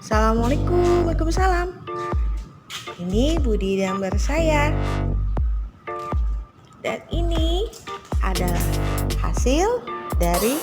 Assalamualaikum, Waalaikumsalam. Ini Budi Damber saya. Dan ini adalah hasil dari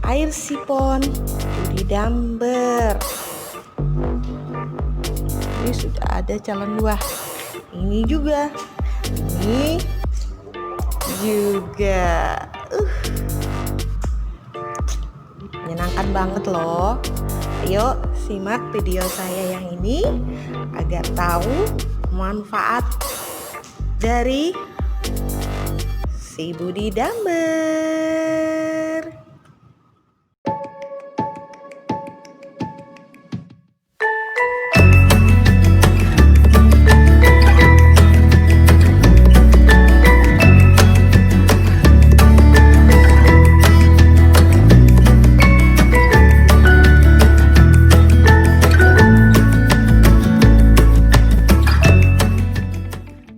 air sipon Budi Damber. Ini sudah ada calon buah. Ini juga. Ini juga. Menyenangkan banget loh. Ayo simak video saya yang ini agar tahu manfaat dari si Budi Damber.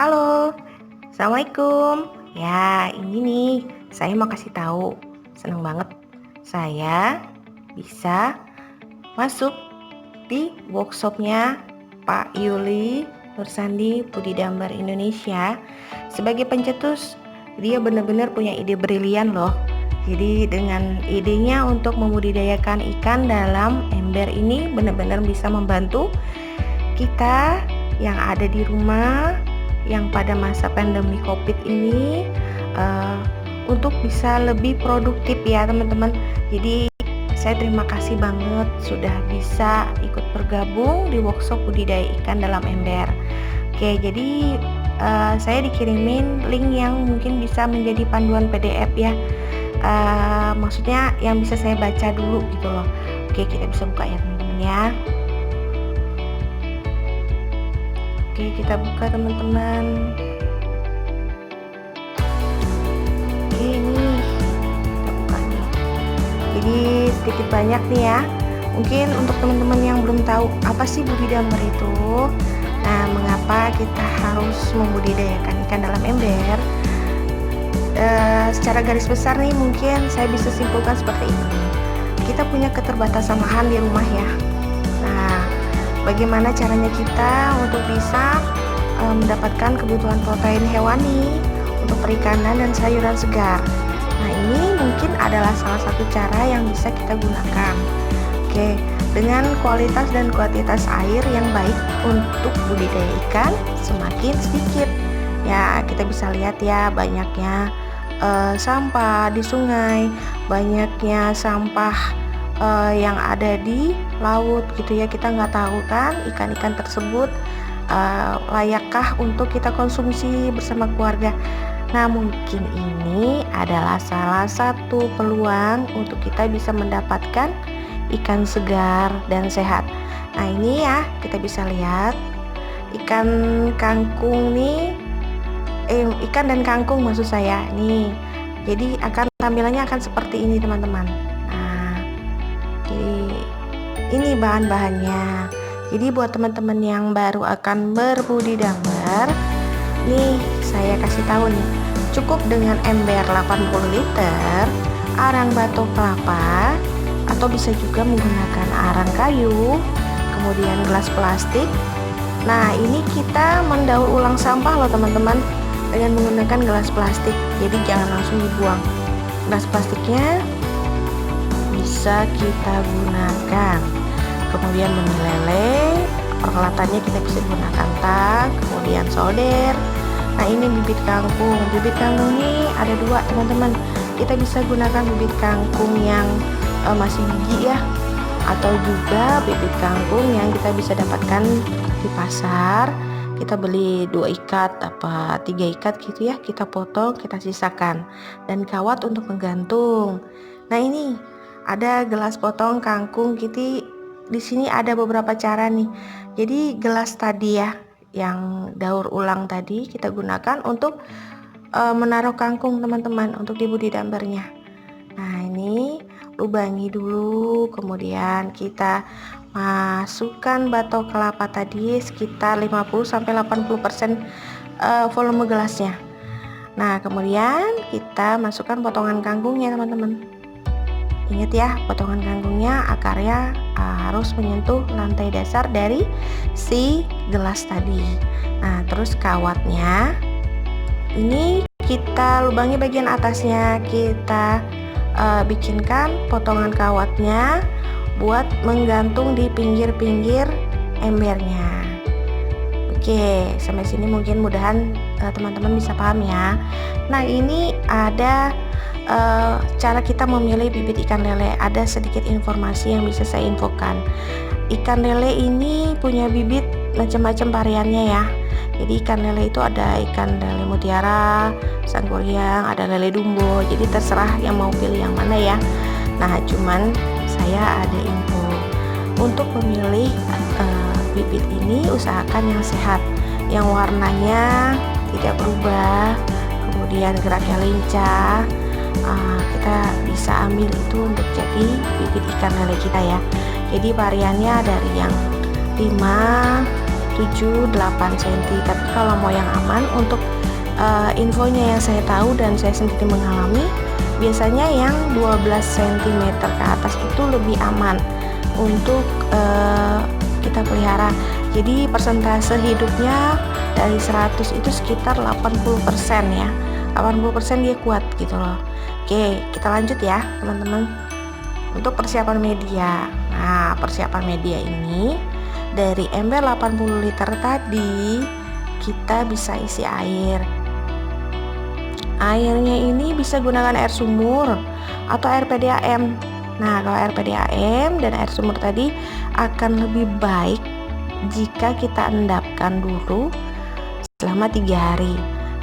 Halo, Assalamualaikum. Ya, ini nih, saya mau kasih tahu. Senang banget saya bisa masuk di workshopnya Pak Yuli Nursandi Budi Damber Indonesia sebagai pencetus. Dia benar-benar punya ide brilian loh. Jadi dengan idenya untuk membudidayakan ikan dalam ember ini benar-benar bisa membantu kita yang ada di rumah yang pada masa pandemi COVID ini untuk bisa lebih produktif ya teman-teman. Jadi saya terima kasih banget sudah bisa ikut bergabung di workshop budidaya ikan dalam ember. Oke, jadi saya dikirimin link yang mungkin bisa menjadi panduan PDF ya. Maksudnya yang bisa saya baca dulu gitu loh. Oke, kita bisa buka ya teman-teman ya. Oke, kita buka teman-teman. Oke, nih kita buka nih. Jadi sedikit banyak nih ya. Mungkin untuk teman-teman yang belum tahu apa sih Budi Damber itu. Nah, mengapa kita harus membudidayakan ikan dalam ember? Secara garis besar nih mungkin saya bisa simpulkan seperti ini. Kita punya keterbatasan lahan di rumah ya. Nah, bagaimana caranya kita untuk bisa mendapatkan kebutuhan protein hewani untuk perikanan dan sayuran segar. Nah, ini mungkin adalah salah satu cara yang bisa kita gunakan. Oke, dengan kualitas dan kuantitas air yang baik untuk budidaya ikan semakin sedikit. Ya, kita bisa lihat ya banyaknya sampah di sungai, banyaknya sampah yang ada di laut gitu ya. Kita nggak tahu kan ikan-ikan tersebut layakkah untuk kita konsumsi bersama keluarga. Nah, mungkin ini adalah salah satu peluang untuk kita bisa mendapatkan ikan segar dan sehat. Nah, ini ya kita bisa lihat ikan kangkung nih, ikan dan kangkung maksud saya nih. Jadi tampilannya akan seperti ini teman-teman. Jadi ini bahan-bahannya. Jadi buat teman-teman yang baru akan berbudidaya, nih saya kasih tahu nih, cukup dengan ember 80 liter, arang batok kelapa, atau bisa juga menggunakan arang kayu, kemudian gelas plastik. Nah, ini kita mendaur ulang sampah loh teman-teman dengan menggunakan gelas plastik. Jadi jangan langsung dibuang. Gelas plastiknya bisa kita gunakan. Kemudian benih lele, peralatannya kita bisa gunakan tak, kemudian solder. Nah, ini bibit kangkung. Bibit kangkung ini ada dua teman-teman. Kita bisa gunakan bibit kangkung yang masih biji ya, atau juga bibit kangkung yang kita bisa dapatkan di pasar. Kita beli 2 ikat apa 3 ikat gitu ya, kita potong, kita sisakan, dan kawat untuk menggantung. Nah, ini ada gelas potong kangkung gitu. Di sini ada beberapa cara nih. Jadi gelas tadi ya yang daur ulang tadi kita gunakan untuk menaruh kangkung teman-teman untuk dibudidambernya. Nah, ini lubangi dulu, kemudian kita masukkan batok kelapa tadi sekitar 50-80% volume gelasnya. Nah, kemudian kita masukkan potongan kangkungnya teman-teman. Ingat ya, potongan kangkungnya akarnya harus menyentuh lantai dasar dari si gelas tadi. Nah, terus kawatnya ini kita lubangi bagian atasnya, kita bikinkan potongan kawatnya buat menggantung di pinggir-pinggir embernya. Oke, sampai sini mungkin mudahan teman-teman bisa paham ya. Nah, ini ada cara kita memilih bibit ikan lele. Ada sedikit informasi yang bisa saya infokan. Ikan lele ini punya bibit macam-macam variannya ya. Jadi ikan lele itu ada ikan lele mutiara, sanggoriang, ada lele dumbo. Jadi terserah yang mau pilih yang mana ya. Nah, cuman saya ada info untuk memilih bibit ini, usahakan yang sehat, yang warnanya tidak berubah, kemudian geraknya lincah. Kita bisa ambil itu untuk jadi bibit ikan lele kita ya. Jadi variannya dari yang 5, 7, 8 cm. Tapi kalau mau yang aman, untuk infonya yang saya tahu dan saya sendiri mengalami, biasanya yang 12 cm ke atas itu lebih aman untuk kita pelihara. Jadi persentase hidupnya dari 100 itu sekitar 80% ya. 80% dia kuat gitu loh. Oke, kita lanjut ya teman-teman. Untuk persiapan media. Nah, persiapan media ini dari ember 80 liter tadi kita bisa isi air. Airnya ini bisa gunakan air sumur atau air PDAM. Nah, kalau air PDAM dan air sumur tadi akan lebih baik jika kita endapkan dulu selama 3 hari.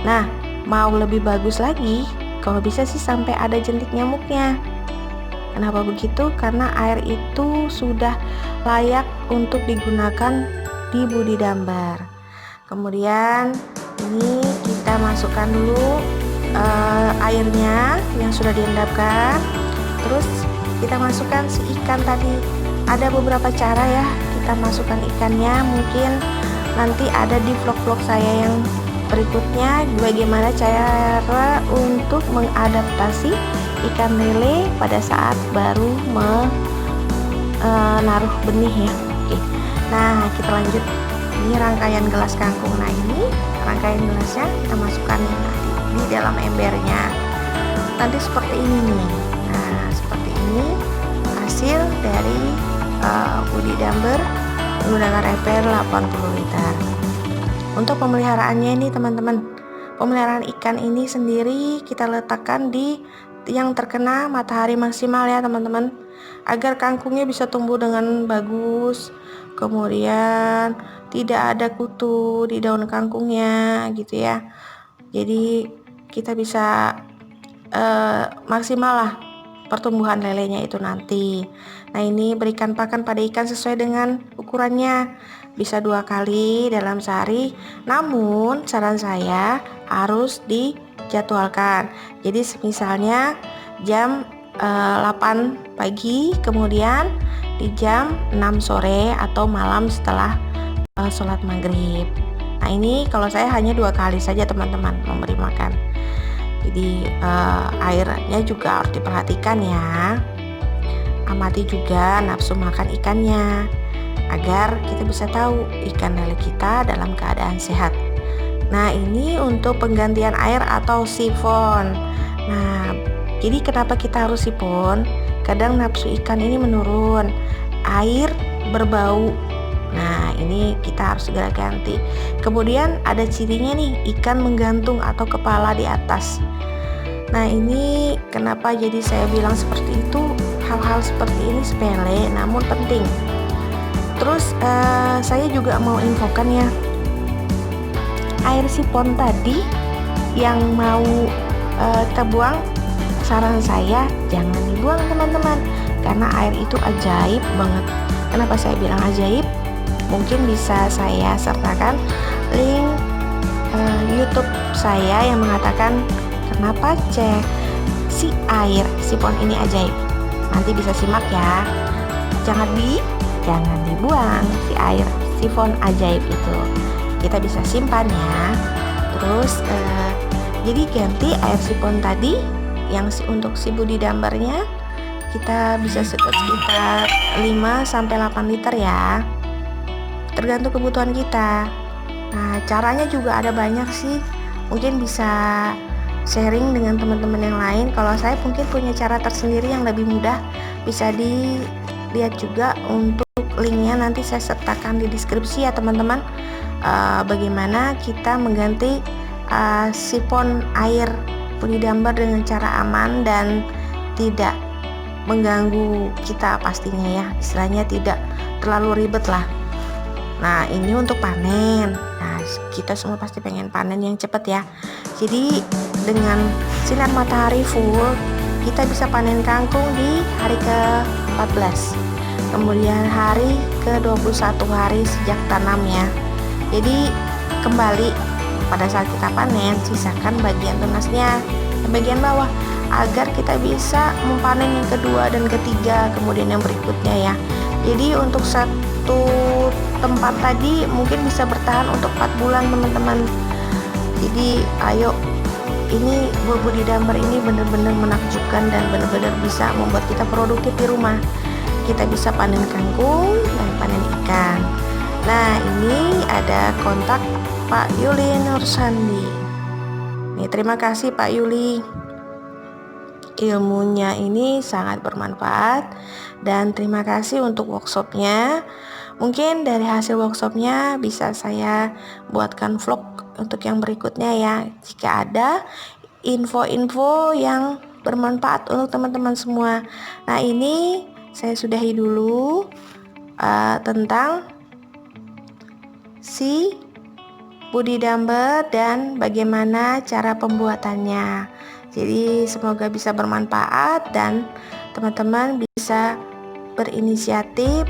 Nah, mau lebih bagus lagi, kalau bisa sih sampai ada jentik nyamuknya. Kenapa begitu? Karena air itu sudah layak untuk digunakan di budidambar. Kemudian ini kita masukkan dulu airnya yang sudah diendapkan. Terus kita masukkan si ikan tadi. Ada beberapa cara ya kita masukkan ikannya. Mungkin nanti ada di vlog-vlog saya yang berikutnya bagaimana cara untuk mengadaptasi ikan lele pada saat baru menaruh benih ya. Oke. Nah, kita lanjut. Ini rangkaian gelas kangkung. Nah, ini rangkaian gelasnya kita masukkan di dalam embernya. Nanti seperti ini nih. Nah, seperti ini hasil dari budidambar menggunakan ember 80 liter. Untuk pemeliharaannya ini teman-teman, pemeliharaan ikan ini sendiri kita letakkan di yang terkena matahari maksimal ya teman-teman, agar kangkungnya bisa tumbuh dengan bagus, kemudian tidak ada kutu di daun kangkungnya gitu ya. Jadi kita bisa maksimal lah pertumbuhan lelenya itu nanti. Nah, ini berikan pakan pada ikan sesuai dengan ukurannya, bisa 2 kali dalam sehari. Namun saran saya harus dijadwalkan. Jadi misalnya jam 8 pagi, kemudian di jam 6 sore atau malam setelah sholat maghrib. Nah, ini kalau saya hanya 2 kali saja teman-teman memberi makan. Jadi airnya juga harus diperhatikan ya. Amati juga nafsu makan ikannya, agar kita bisa tahu ikan lele kita dalam keadaan sehat. Nah, ini untuk penggantian air atau sifon. Nah, jadi kenapa kita harus sifon? Kadang nafsu ikan ini menurun, air berbau. Nah, ini kita harus segera ganti. Kemudian ada cirinya nih, ikan menggantung atau kepala di atas. Nah, ini kenapa jadi saya bilang seperti itu. Hal-hal seperti ini sepele namun penting. Terus saya juga mau infokan ya, air sifon tadi yang mau kita buang, saran saya jangan dibuang teman-teman, karena air itu ajaib banget. Kenapa saya bilang ajaib? Mungkin bisa saya sertakan link YouTube saya yang mengatakan kenapa si air sifon ini ajaib. Nanti bisa simak ya. Jangan dibuang si air sifon ajaib itu. Kita bisa simpan ya. Terus jadi ganti air sifon tadi yang untuk si budidambarnya kita bisa sekitar 5-8 liter ya, tergantung kebutuhan kita. Nah, caranya juga ada banyak sih, mungkin bisa sharing dengan teman-teman yang lain. Kalau saya mungkin punya cara tersendiri yang lebih mudah, bisa dilihat juga. Untuk linknya nanti saya sertakan di deskripsi ya teman-teman. Bagaimana kita mengganti sifon air Budi Damber dengan cara aman dan tidak mengganggu kita pastinya ya, istilahnya tidak terlalu ribet lah. Nah, ini untuk panen. Nah, kita semua pasti pengen panen yang cepat ya. Jadi dengan sinar matahari full, kita bisa panen kangkung di hari ke-14, kemudian hari ke-21 hari sejak tanam ya. Jadi kembali pada saat kita panen, sisakan bagian tunasnya, bagian bawah, agar kita bisa memanen yang kedua dan ketiga, kemudian yang berikutnya ya. Jadi untuk satu tempat tadi mungkin bisa bertahan untuk 4 bulan teman-teman. Jadi ayo, ini buah Budi Damber ini benar-benar menakjubkan dan benar-benar bisa membuat kita produktif di rumah. Kita bisa panen kangkung dan panen ikan. Nah, ini ada kontak Pak Yuli Nursandi. Nih, terima kasih Pak Yuli. Ilmunya ini sangat bermanfaat, dan terima kasih untuk workshopnya. Mungkin dari hasil workshopnya bisa saya buatkan vlog untuk yang berikutnya ya, jika ada info-info yang bermanfaat untuk teman-teman semua. Nah, ini saya sudahi dulu tentang si Budi Damber dan bagaimana cara pembuatannya. Jadi semoga bisa bermanfaat dan teman-teman bisa berinisiatif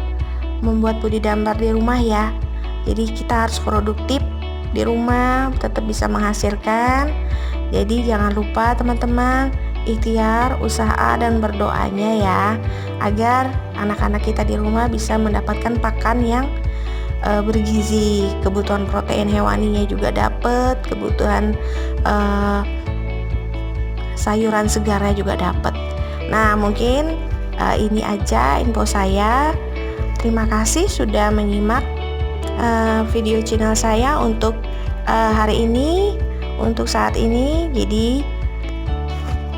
membuat Budi Damber di rumah ya. Jadi kita harus produktif di rumah, tetap bisa menghasilkan. Jadi jangan lupa teman-teman, ikhtiar, usaha dan berdoanya ya, agar anak-anak kita di rumah bisa mendapatkan pakan yang bergizi, kebutuhan protein hewaninya juga dapat, kebutuhan sayuran segarnya juga dapat. Nah, mungkin ini aja info saya. Terima kasih sudah menyimak video channel saya untuk hari ini, untuk saat ini. Jadi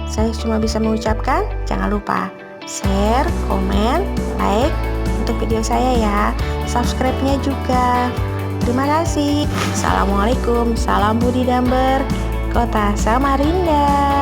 saya cuma bisa mengucapkan jangan lupa share, komen, like untuk video saya ya, subscribe-nya juga. Terima kasih. Assalamualaikum, salam Budi Damber, Kota Samarinda.